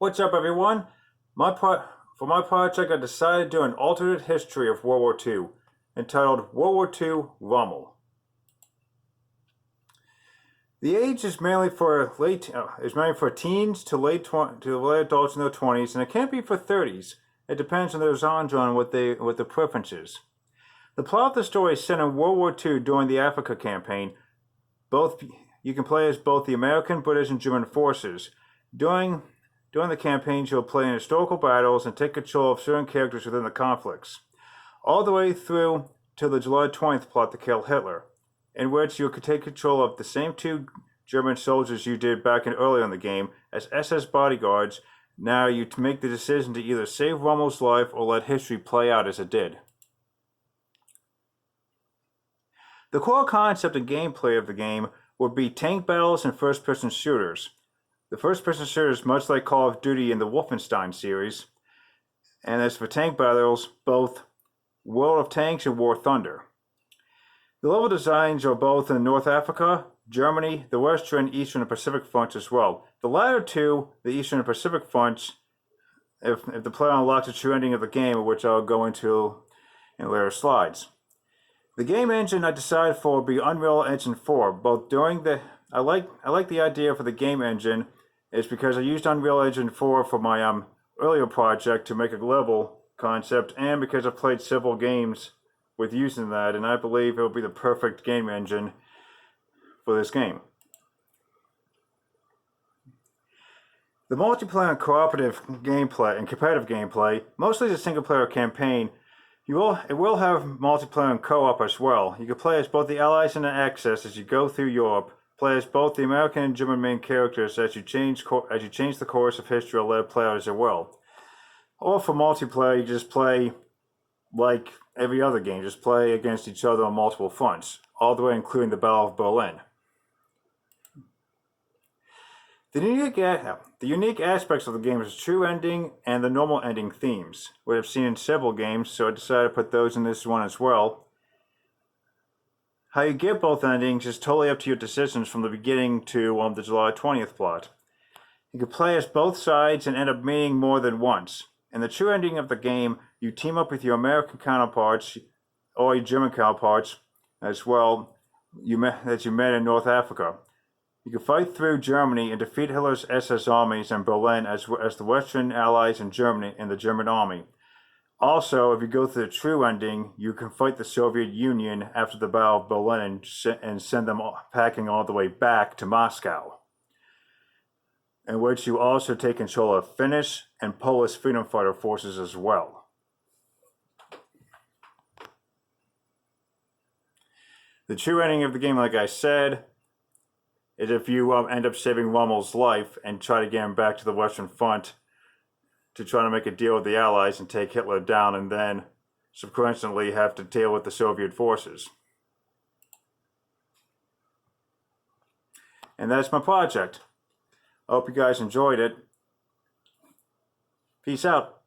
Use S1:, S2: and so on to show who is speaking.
S1: What's up, everyone? For my project, I decided to do an alternate history of World War II, entitled World War II Rommel. The age is mainly for teens to late adults in their 20s, and it can't be for 30s. It depends on their genre and what their preference is. The plot of the story is set in World War II during the Africa campaign. You can play as both the American, British, and German forces. During the campaigns, you'll play in historical battles and take control of certain characters within the conflicts, all the way through to the July 20th plot to kill Hitler, in which you could take control of the same two German soldiers you did back earlier in the game as SS bodyguards. Now you make the decision to either save Rommel's life or let history play out as it did. The core concept and gameplay of the game would be tank battles and first-person shooters. The first-person shooter is much like Call of Duty in the Wolfenstein series, and as for tank battles, both World of Tanks and War Thunder. The level designs are both in North Africa, Germany, the Western, Eastern, and Pacific fronts as well. The latter two, the Eastern and Pacific fronts, if the player unlocks the true ending of the game, which I'll go into in later slides. The game engine I decided for would be Unreal Engine 4. I like the idea for the game engine is because I used Unreal Engine 4 for my earlier project to make a level concept, and because I've played several games with using that, and I believe it will be the perfect game engine for this game. The multiplayer and cooperative gameplay and competitive gameplay, mostly the single-player campaign, it will have multiplayer and co-op as well. You can play as both the Allies and the Axis as you go through Europe. Play as both the American and German main characters as you change the course of history or let play out as well. Or for multiplayer, you just play like every other game. Just play against each other on multiple fronts, all the way including the Battle of Berlin. The unique aspects of the game is the true ending and the normal ending themes, which I've seen in several games, so I decided to put those in this one as well. How you get both endings is totally up to your decisions from the beginning to the July 20th plot. You can play as both sides and end up meeting more than once. In the true ending of the game, you team up with your American counterparts or your German counterparts as well that you met in North Africa. You can fight through Germany and defeat Hitler's SS armies in Berlin as the Western Allies in Germany and the German army. Also, if you go through the true ending, you can fight the Soviet Union after the Battle of Berlin and send them packing all the way back to Moscow, in which you also take control of Finnish and Polish freedom fighter forces as well. The true ending of the game, like I said, is if you end up saving Rommel's life and try to get him back to the Western Front to try to make a deal with the Allies and take Hitler down, and then subsequently have to deal with the Soviet forces. And that's my project. I hope you guys enjoyed it. Peace out.